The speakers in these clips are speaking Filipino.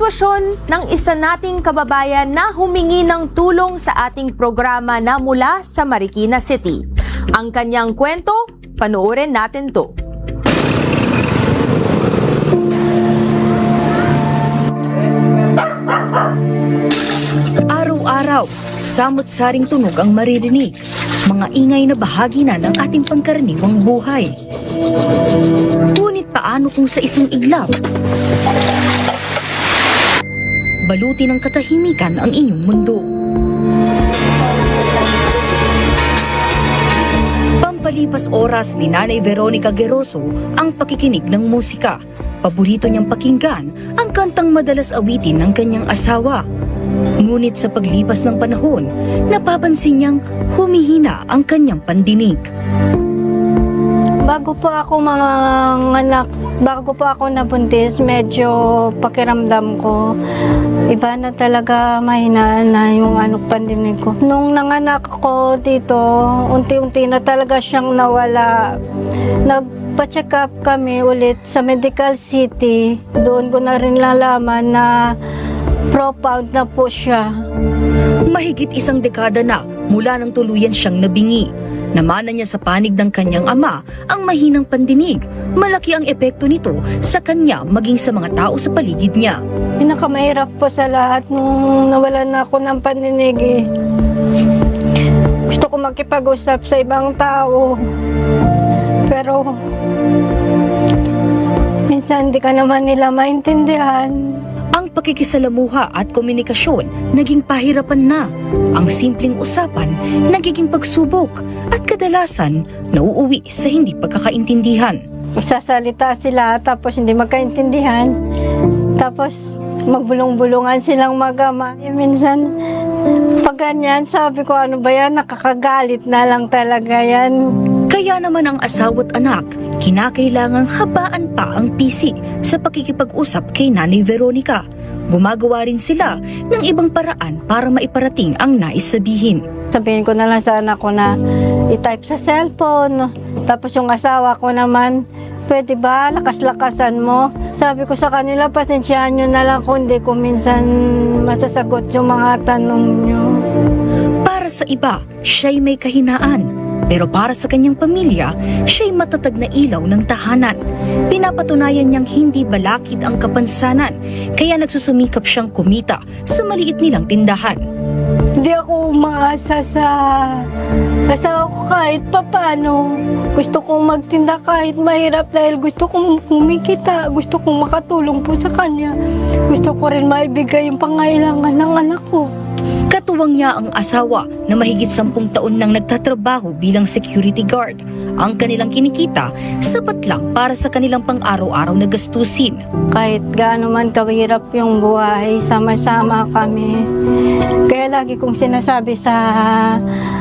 sitwasyon ng isa nating kababayan na humingi ng tulong sa ating programa na mula sa Marikina City. Ang kanyang kwento, panoorin natin to. Araw-araw, samot-saring tunog ang maririnig. Mga ingay na bahagi na ng ating pangkaraniwang buhay. Ngunit paano kung sa isang iglap, baluti ng katahimikan ang inyong mundo? Pampalipas oras ni Nanay Veronica Geroso ang pakikinig ng musika. Paborito niyang pakinggan ang kantang madalas awitin ng kanyang asawa. Ngunit sa paglipas ng panahon, napapansin niyang humihina ang kanyang pandinig. Bago po ako nabuntis, medyo pakiramdam ko, iba na talaga, mahina na yung pandinig ko. Nung nanganak ako dito, unti-unti na talaga siyang nawala. Nagpa-check up kami ulit sa Medical City. Doon ko na rin nalaman na profound na po siya. Mahigit isang dekada na mula nang tuluyan siyang nabingi. Namana niya sa panig ng kanyang ama ang mahinang pandinig. Malaki ang epekto nito sa kanya maging sa mga tao sa paligid niya. Pinakamahirap po sa lahat nung nawalan na ako ng pandinig eh. Gusto ko makipag-usap sa ibang tao. Pero minsan hindi ka naman nila maintindihan. Ang pakikisalamuha at komunikasyon naging pahirapan na. Ang simpleng usapan nagiging pagsubok at kadalasan nauuwi sa hindi pagkakaintindihan. Magsasalita sila tapos hindi magkaintindihan. Tapos magbulong-bulungan silang mag-ama. Minsan pag ganyan, sabi ko, ano ba yan? Nakakagalit na lang talaga yan. Kaya naman ang asawa't anak, kinakailangang habaan pa ang pisi sa pakikipag-usap kay Nanay Veronica. Gumagawa rin sila ng ibang paraan para maiparating ang nais sabihin. Sabihin ko na lang sa anak ko na i-type sa cellphone. Tapos yung asawa ko naman, pwede ba lakas-lakasan mo? Sabi ko sa kanila, pasensyahan nyo na lang kung hindi ko minsan masasagot yung mga tanong nyo. Para sa iba, siya'y may kahinaan. Pero para sa kanyang pamilya, siya'y matatag na ilaw ng tahanan. Pinapatunayan niyang hindi balakid ang kapansanan, kaya nagsusumikap siyang kumita sa maliit nilang tindahan. Hindi ako umaasa sa asawa ko kahit papano. Gusto kong magtinda kahit mahirap dahil gusto kong kumikita. Gusto kong makatulong po sa kanya. Gusto ko rin maibigay yung pangailangan ng anak ko. Katuwang niya ang asawa na mahigit 10 taon nang nagtatrabaho bilang security guard. Ang kanilang kinikita, sapat lang para sa kanilang pang-araw-araw na gastusin. Kahit gaano man kahirap yung buhay, sama-sama kami. Kaya lagi kong sinasabi sa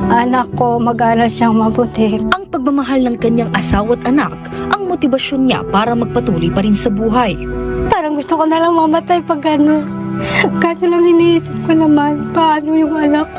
anak ko, mag-aral siyang mabuti. Ang pagmamahal ng kanyang asawa't anak ang motibasyon niya para magpatuloy pa rin sa buhay. Parang gusto ko na lang mamatay pag ano. Kaso lang iniisip ko naman, paano yung anak ko?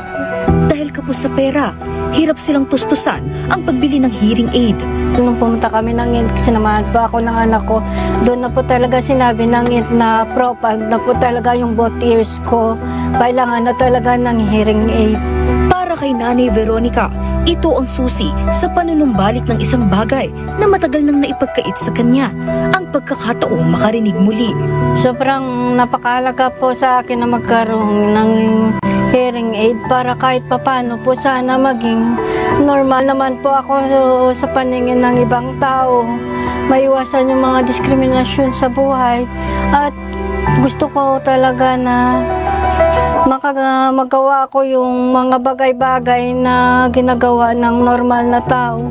Dahil kapos sa pera, hirap silang tustusan ang pagbili ng hearing aid. Nung pumunta kami ng INT, sinamahan pa ako ng anak ko, doon na po talaga sinabi ng INT na profound na po talaga yung both ears ko. Kailangan na talaga ng hearing aid. Para kay Nanay Veronica, ito ang susi sa panunumbalik ng isang bagay na matagal nang naipagkait sa kanya, ang pagkakataong makarinig muli. Sobrang napakahalaga po sa akin na magkaroon ng hearing aid para kahit papano po sana maging normal naman po ako sa paningin ng ibang tao. Maiwasan yung mga diskriminasyon sa buhay at gusto ko talaga na magawa ko yung mga bagay-bagay na ginagawa ng normal na tao.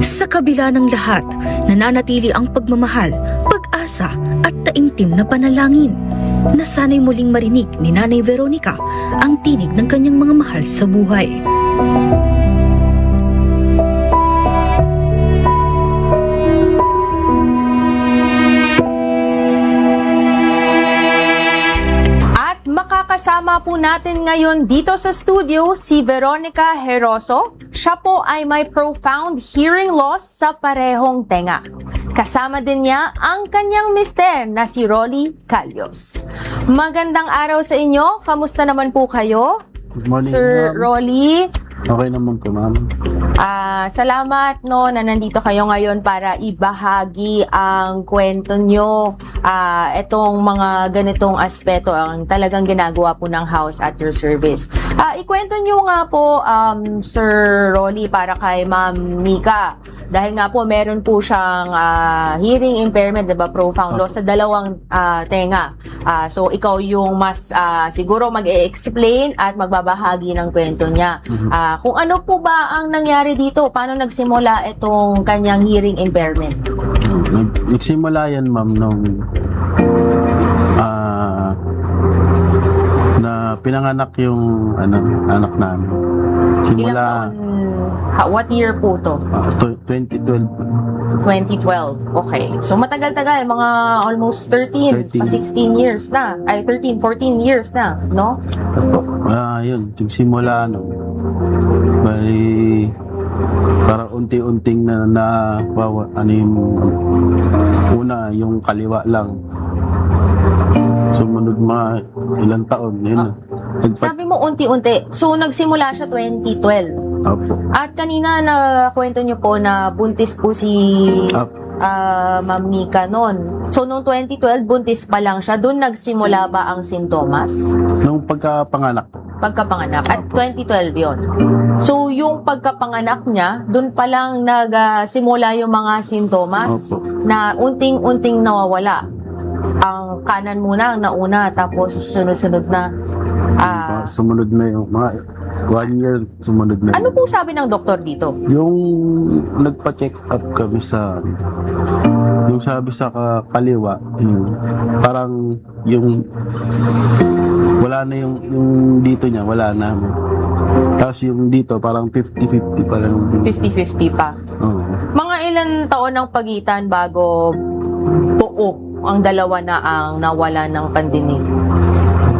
Sa kabila ng lahat, nananatili ang pagmamahal, pag-asa at taimtim na panalangin na sana'y muling marinig ni Nanay Veronica ang tinig ng kanyang mga mahal sa buhay. At makakasama Kasama po natin ngayon dito sa studio si Veronica Geroso. Siya po ay may profound hearing loss sa parehong tenga. Kasama din niya ang kanyang mister na si Rolly Calios. Magandang araw sa inyo. Kamusta naman po kayo? Good morning, Sir ma'am. Rolly. Okay naman po, ma'am. Salamat na nandito kayo ngayon para ibahagi ang kwento nyo. Itong mga ganitong aspeto ang talagang ginagawa po ng house at your service. Ikwento nyo nga po, Sir Rolly, para kay Ma'am Nika. Dahil nga po meron po siyang hearing impairment, diba, profound loss sa dalawang tenga. So ikaw yung mas siguro mag-e-explain at magbabahagi ng kwento niya. Kung ano po ba ang nangyari dito? Paano nagsimula itong kanyang hearing impairment? Nagsimula yan, ma'am, nung na pinanganak yung anak namin. Simula What year po to? 2012. 2012. Okay. So matagal-tagal, mga almost 13, 16 years na. Ay, 13, 14 years na, no? Yun, simula bali parang unti-unting yung una, yung kaliwa lang. Sumunod mga ilang taon, yun. Sabi mo unti-unti. So nagsimula siya 2012. Opo. At kanina na kwento niyo po na buntis po si Ma'am Nika noon. So noong 2012, buntis pa lang siya. Doon nagsimula ba ang sintomas? Nung pagkapanganak po. Pagkapanganak. At 2012 yon. So yung pagkapanganak niya, doon pa lang nagsimula yung mga sintomas. Opo. Na unting-unting nawawala. Ang kanan muna ang nauna, tapos sunod-sunod na. Sumunod na yung mga 1 year, sumunod na. Ano po sabi ng doktor dito? Yung nagpa-check up kami yung sabi sa kaliwa, parang yung wala na yung dito niya, wala na. Tapos yung dito, parang 50-50 pa lang. 50-50 pa. Oo. Mga ilan taon ang pagitan bago buo ang dalawa na ang nawala ng pandinig?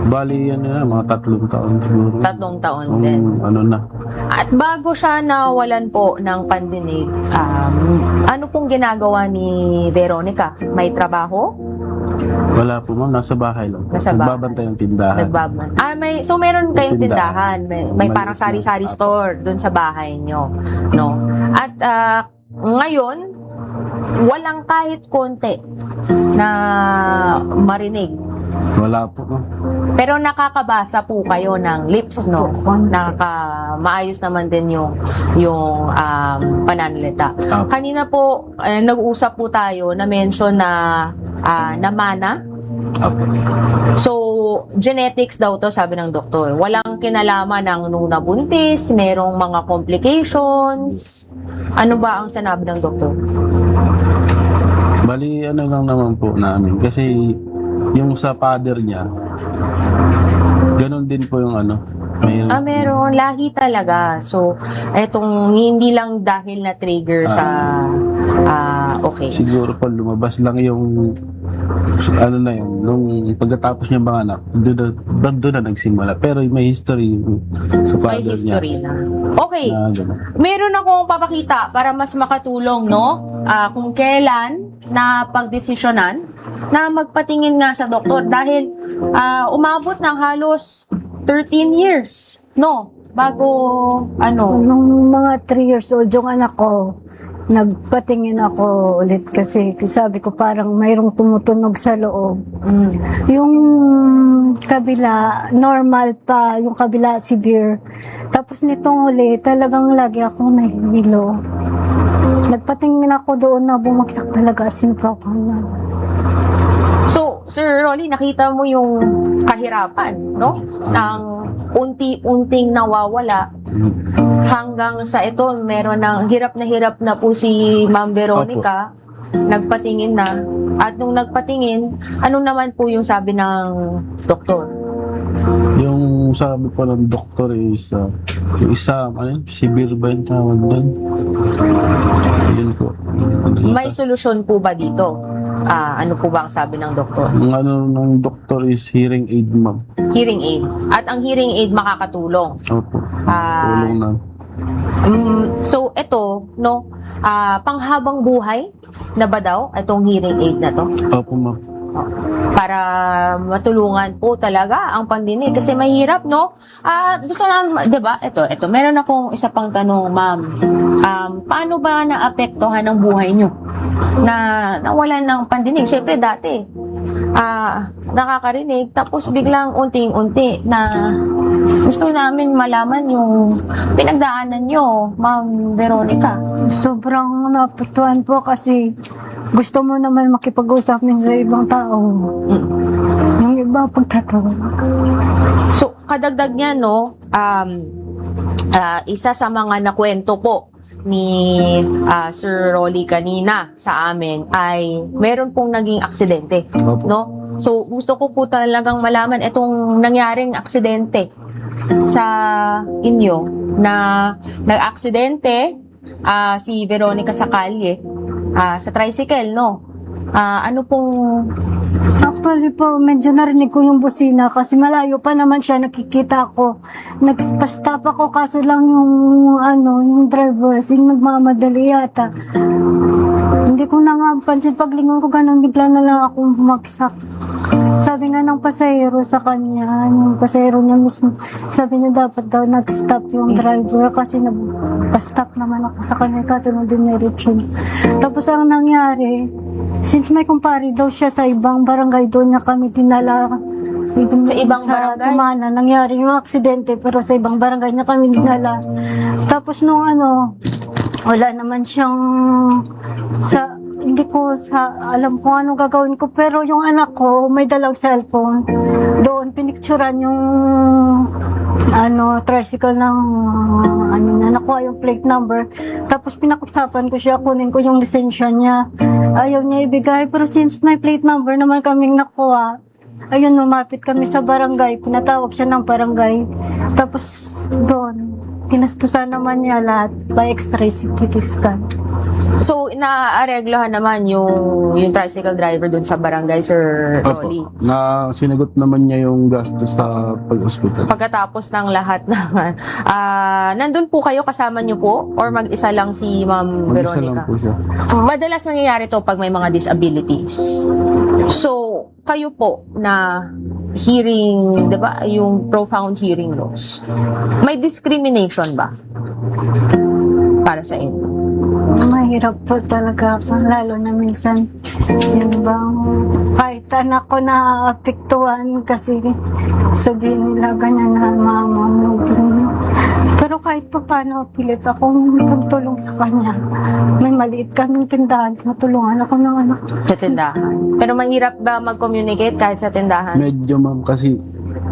Bali, mga 3 taon siguro. 3 taon din. Na. At bago siya nawalan po ng pandinig, ano pong ginagawa ni Veronica? May trabaho? Wala po, ma'am. Nasa bahay lang. Nasa bahay. Nagbabantay ng tindahan. So meron kayong tindahan. May parang Maliit sari-sari lang. store dun sa bahay nyo. No? At ngayon, walang kahit konti na marinig. Wala po, ma'am. Pero nakakabasa po kayo ng lips, no? Maayos naman din yung pananalita. Kanina po, nag-uusap po tayo na mention na namana. So, genetics daw to, sabi ng doktor. Walang kinalaman ng nung nabuntis, merong mga complications. Ano ba ang sinabi ng doktor? Bali, lang naman po namin. Kasi yung sa father niya, ganun din po yung Meron. Lahi talaga. So, etong hindi lang dahil na trigger sa okay. Siguro po lumabas lang yung nung pagkatapos niya banganak, doon na nagsimula. Pero may history sa May father niya. history na. Okay. Na ganun. Meron akong papakita para mas makatulong, no? Kung kailan na pagdesisyonan na magpatingin nga sa doktor dahil umabot ng halos 13 years, no? Bago, Nung mga 3 years old yung anak ko, nagpatingin ako ulit kasi sabi ko parang mayroong tumutunog sa loob. Yung kabila, normal pa. Yung kabila, severe. Tapos nitong uli, talagang lagi ako nahihilo. Nagpatingin ako doon na bumagsak talaga sinprokan na. So, Sir Rolly, nakita mo yung kahirapan, no? Ang unti-unting nawawala hanggang sa ito, meron ng hirap na po si Ma'am Veronica. Nagpatingin na. At nung nagpatingin, ano naman po yung sabi ng doktor? Yung sabi po ng doktor is yung isa, severe ba yung tawag doon? Yun po. May solusyon po ba dito? Ano po ba ang sabi ng doktor? Ang ano ng doktor is hearing aid, ma'am. Hearing aid. At ang hearing aid makakatulong. Opo. Ah, Tulong na. So, ito, no, panghabang buhay na ba daw itong hearing aid na to? Opo, ma'am. Para matulungan po talaga ang pandinig kasi mahirap, no? Gusto na, 'di ba? Ito, meron akong isa pang tanong, ma'am. Paano ba naapektuhan ang buhay nyo na nawalan ng pandinig? Syempre dati nakakarinig tapos biglang unting-unti na gusto namin malaman yung pinagdaanan nyo, Ma'am Veronica. Sobrang napatuan po kasi gusto mo naman makipag-usap min sa ibang tao. Yung iba pagtatawag. So, kadagdag niya, no, isa sa mga nakwento po ni Sir Rolly kanina sa amin ay meron pong naging aksidente, Opo. no? So, gusto ko po talagang malaman itong nangyaring aksidente sa inyo na nag-aksidente si Veronica sa kalye sa tricycle, no? Ano pong Actually po, medyo narinig ko yung busina kasi malayo pa naman siya, nakikita ko. Nagpa-stop ako kaso lang yung driver, nagmamadali yata. Hindi ko na nga pansin, paglingon ko ganun, bigla na lang akong bumagsak. Sabi nga ng pasahero sa kanya, yung pasahero niya mismo, sabi niya dapat daw nag-stop yung driver kasi nag-stop naman ako sa kanya kaso nung diniretso. Tapos ang nangyari, since may kumpare daw siya sa ibang barangay, doon niya kami dinala. Sa ibang barangay? Tumana, nangyari yung aksidente pero sa ibang barangay niya kami dinala. Tapos nung wala naman siyang hindi ko alam kung anong gagawin ko, pero yung anak ko may dalang cellphone. Doon pinicturan yung tricycle ng nakuha yung plate number. Tapos pinakusapan ko siya, kunin ko yung lisensya niya. Ayaw niya ibigay, pero since may plate number naman kaming nakuha, ayun, lumapit kami sa barangay, pinatawag siya ng barangay. Tapos doon, tinastusan naman niya lahat by X-ray CT scan. So, inaareglohan naman yung tricycle driver dun sa barangay, Sir Rolly. Opo. Na sinagot naman niya yung gastos sa pag-hospital. Pagkatapos ng lahat naman, nandun po kayo, kasama niyo po? Or mag-isa lang si Ma'am Mag-isa lang Veronica? po siya. Madalas nangyayari to pag may mga disabilities. So, kayo po na hearing, di ba, yung profound hearing loss, may discrimination ba para sa inyo? Mahirap po talaga ako, lalo na minsan yung bang kahit anak ko naapektuhan kasi sabihin nila ganyan na mama mo. Pero kahit pa paano, pilit akong tumulong sa kanya. May maliit kaming tindahan, matulungan ako ng anak. Sa tindahan. Pero mahirap ba mag-communicate kahit sa tindahan? Medyo, ma'am, kasi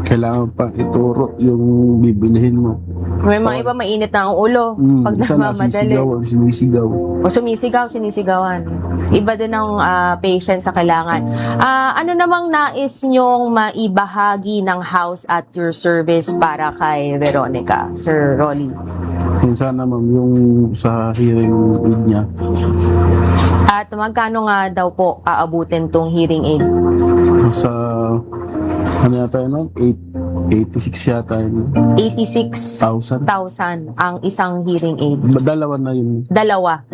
kailangan pang ituro yung bibilihin mo. May mga iba mainit na ang ulo pag Isa namamadali. sumisigaw. O sinisigawan. Iba din ang patient sa kailangan. Ano namang nais nyong maibahagi ng house at your service para kay Veronica, Sir Rolly? Kung sana, ma'am, yung sa hearing aid niya, At magkano nga daw po aabutin tong hearing aid? sa ano yata yun, ma'am? 86 yata yun. 86,000 ang isang hearing aid. Dalawa na yun. Dalawa.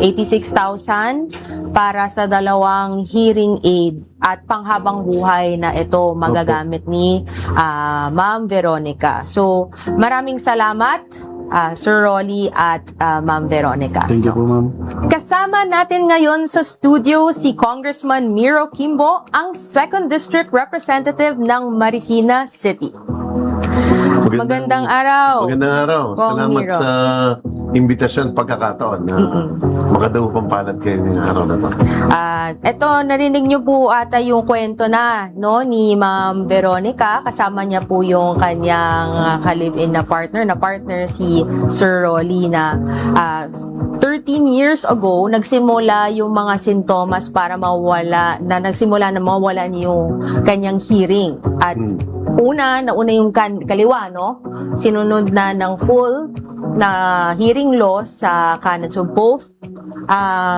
86,000 para sa dalawang hearing aid at panghabang buhay na ito magagamit ni Ma'am Veronica. So, maraming salamat Sir Rolly at Ma'am Veronica. Thank you po, ma'am. Kasama natin ngayon sa studio si Congressman Miro Kimbo, ang 2nd District Representative ng Marikina City. Magandang araw. Magandang araw. Kong Salamat Miro. sa imbitasyon, pagkakataon na makadaw pampalad kayo ngayong araw na to. Eto, narinig niyo po ata yung kwento na ni Ma'am Veronica. Kasama niya po yung kanyang ka-live-in na partner si Sir Rolly na 13 years ago, nagsimula yung mga sintomas para mawala niya yung kanyang hearing. At nauna yung kaliwa, no? Sinunod na ng full na hearing loss sa kanan. So both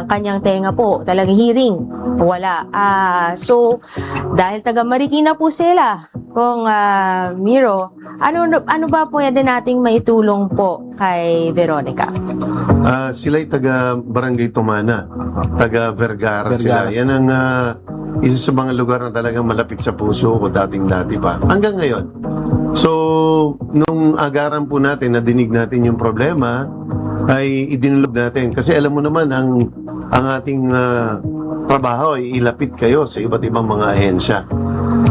kanyang tenga po, talagang hearing, wala. So, dahil taga Marikina po sila, kung Miro, ano ba pwede nating maitulong po kay Veronica? Sila'y taga Barangay Tumana, taga Vergara sila. Vergara. Yan ang isa sa mga lugar na talagang malapit sa puso ko dating-dati pa. Hanggang ngayon. So, nung agaran po natin, nadinig natin yung problema, ay idinulog natin. Kasi alam mo naman, ang ating trabaho ay ilapit kayo sa iba't ibang mga ahensya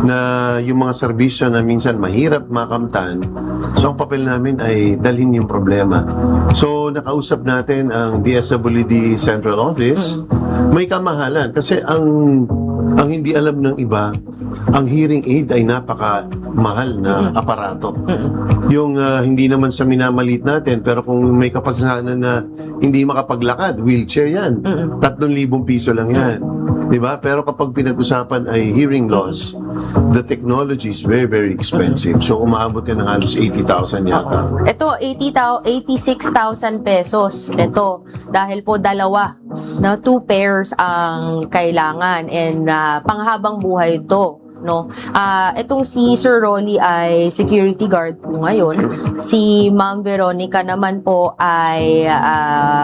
na yung mga serbisyo na minsan mahirap makamtan. So, ang papel namin ay dalhin yung problema. So, nakausap natin ang DSWD Central Office. May kamahalan kasi ang hindi alam ng iba, ang hearing aid ay napaka-mahal na aparato. Yung hindi naman sa minamalit natin, pero kung may kapasanan na hindi makapaglakad, wheelchair yan. 3,000 piso lang yan. Diba? Pero kapag pinag-usapan ay hearing loss, the technology is very, very expensive. So, umaabot yan ng halos 80,000 yata. Ito, 86,000 pesos. Ito, dahil po dalawa na 2 pairs ang kailangan and panghabang buhay ito. No? Itong si Sir Rolly ay security guard po ngayon. Si Ma'am Veronica naman po ay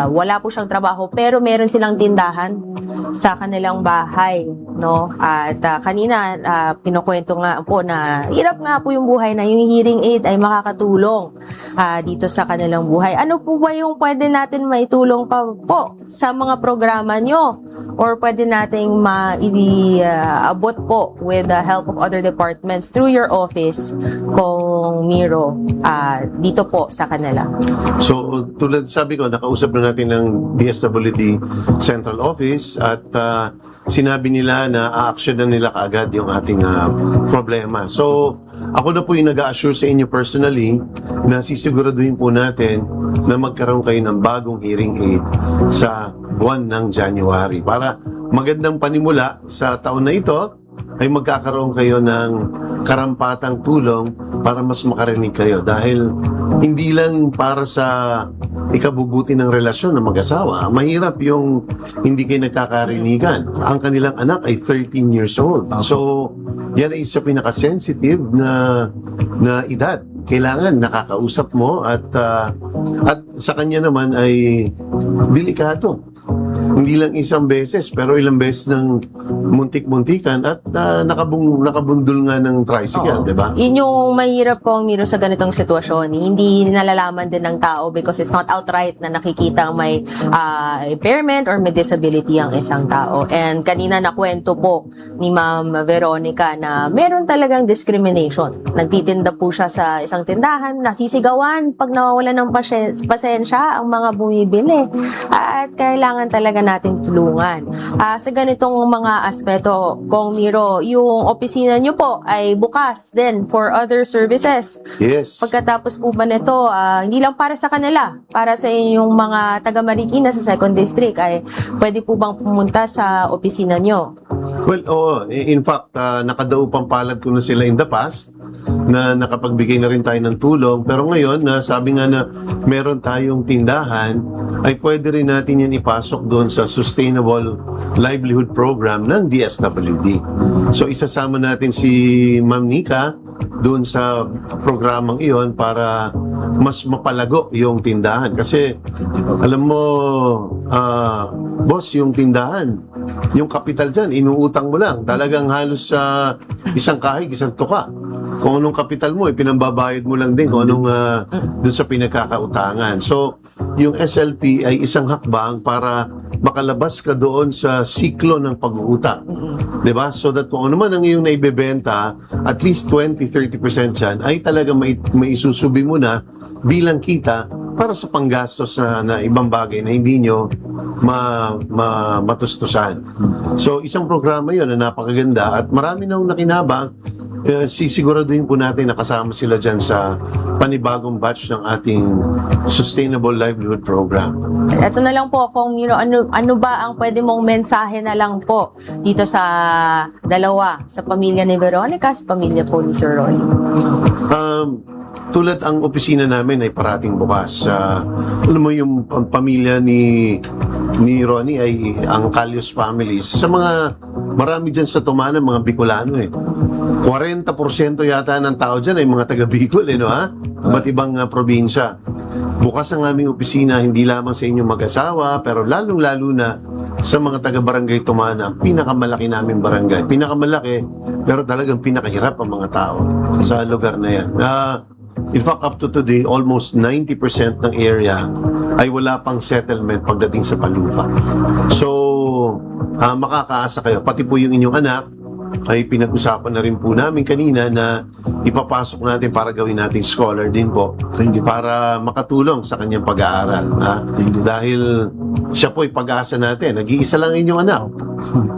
wala po siyang trabaho pero meron silang tindahan sa kanilang bahay. No? At kanina pinukwento nga po na hirap nga po yung buhay na yung hearing aid ay makakatulong dito sa kanilang buhay. Ano po ba yung pwede natin maitulong pa po sa mga programa nyo? Or pwede nating maabot po with the help of other departments through your office kung Miro dito po sa kanila. So, tulad sabi ko, nakausap na natin ng DSWD Central Office at sinabi nila na a-action na nila kaagad yung ating problema. So, ako na po yung nag-assure sa inyo personally na sisiguraduhin po natin na magkaroon kayo ng bagong hearing aid sa buwan ng January para magandang panimula sa taon na ito ay magkakaroon kayo ng karampatang tulong para mas makarinig kayo dahil hindi lang para sa ikabubuti ng relasyon ng mag-asawa. Mahirap yung hindi kayo nagkakarinigan. Ang kanilang anak ay 13 years old. So, yan ay isa pinaka-sensitive na edad. Kailangan nakakausap mo at sa kanya naman ay delikado. Hindi lang isang beses, pero ilang beses ng muntik-muntikan at nakabundol nga ng tricycle, di ba? Yun yung mahirap pong Miro sa ganitong sitwasyon. Hindi nalalaman din ng tao because it's not outright na nakikita may impairment or may disability ang isang tao. And kanina nakwento po ni Ma'am Veronica na meron talagang discrimination. Nagtitinda po siya sa isang tindahan, nasisigawan pag nawawalan ng pasensya ang mga bumibili. At kailangan talaga natin tulungan. Sa ganitong mga aspeto, Kong Miro, yung opisina nyo po ay bukas din for other services. Yes. Pagkatapos po ba nito, hindi lang para sa kanila, para sa inyong mga taga Marikina sa 2nd District, ay pwede po bang pumunta sa opisina nyo? Well, oo. In fact, nakadaupang palad ko na sila in the past na nakapagbigay na rin tayo ng tulong. Pero ngayon, sabi nga na meron tayong tindahan, ay pwede rin natin yan ipasok doon sa Sustainable Livelihood Program ng DSWD. So, isasama natin si Ma'am Nika doon sa programang iyon para mas mapalago yung tindahan. Kasi, alam mo, boss, yung tindahan, yung kapital dyan, inuutang mo lang. Talagang halos sa isang kahig, isang tuka. Kung anong kapital mo, pinambabayad mo lang din kung anong dun sa pinagkakautangan. So, yung SLP ay isang hakbang para makalabas ka doon sa siklo ng pag-uutang. Diba? So that kung ano man ang iyong naibebenta, at least 20-30% dyan ay talaga maisusubi mo na bilang kita para sa panggastos na ibang bagay na hindi nyo matustusan. So, isang programa yun na napakaganda at marami na nakinabang. Sisiguraduhin po natin na kasama sila dyan sa panibagong batch ng ating Sustainable Livelihood Program. Ito na lang po, Kong Miro, ano ba ang pwede mong mensahe na lang po dito sa dalawa, sa pamilya ni Veronica, sa pamilya po ni Sir Roy? Tulad ang opisina namin ay parating bukas. Alam mo yung pamilya ni ni Ronnie ay ang Calios family. Sa mga marami dyan sa Tumana, mga Bicolano 40% yata ng tao dyan ay mga taga Bicol, no ha? Iba't ibang probinsya. Bukas ang aming opisina hindi lamang sa inyong mag-asawa, pero lalong-lalo na sa mga taga-barangay Tumana, pinakamalaki namin barangay. Pinakamalaki, pero talagang pinakahirap ang mga tao sa lugar na yan. In fact, up to today, almost 90% ng area ay wala pang settlement pagdating sa palupa. So, makakaasa kayo. Pati po yung inyong anak, ay pinag-usapan na rin po namin kanina na ipapasok natin para gawin nating scholar din po para makatulong sa kanyang pag-aaral. Dahil siya po ay pag-asa natin. Nag-iisa lang inyong anak.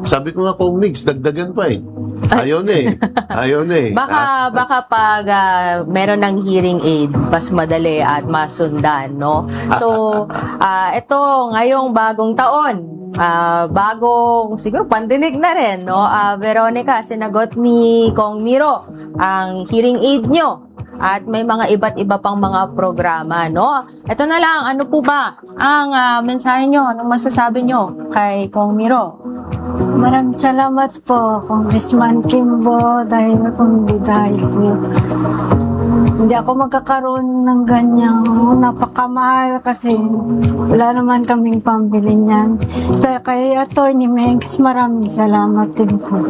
Sabi ko nga, Kong Migs, dagdagan pa Ayaw na Ayaw na Baka pag meron ng hearing aid, mas madali at masundan, no? So, ito, ngayong bagong taon, bagong, siguro, pandinig na rin, no? Veronica, sinagot ni Kong Miro ang hearing aid nyo. At may mga iba't iba pang mga programa, no? Ito na lang, ano po ba ang mensahe nyo? Anong masasabi nyo kay Kong Miro? Maraming salamat po, Congressman Kimbo, dahil kung hindi dahil sa'yo, hindi ako magkakaroon ng ganyang napakamahal kasi wala naman kaming pambili niyan. Sa kay Attorney Megs, maraming salamat din po.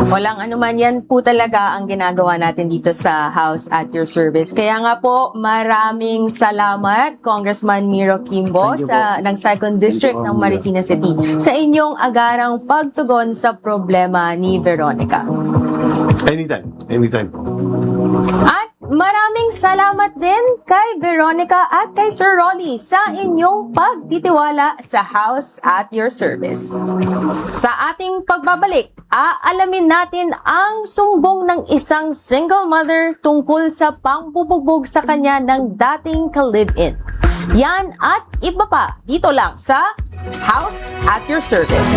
Walang anuman, yan po talaga ang ginagawa natin dito sa House at Your Service. Kaya nga po, maraming salamat, Congressman Miro Kimbo ng 2nd District ng Marikina City sa inyong agarang pagtugon sa problema ni Veronica. Anytime po. At maraming salamat din kay Veronica at kay Sir Rolly sa inyong pagtitiwala sa House at Your Service. Sa ating pagbabalik, aalamin natin ang sumbong ng isang single mother tungkol sa pambubugbog sa kanya ng dating ka-live-in. Yan at iba pa dito lang sa House at Your Service.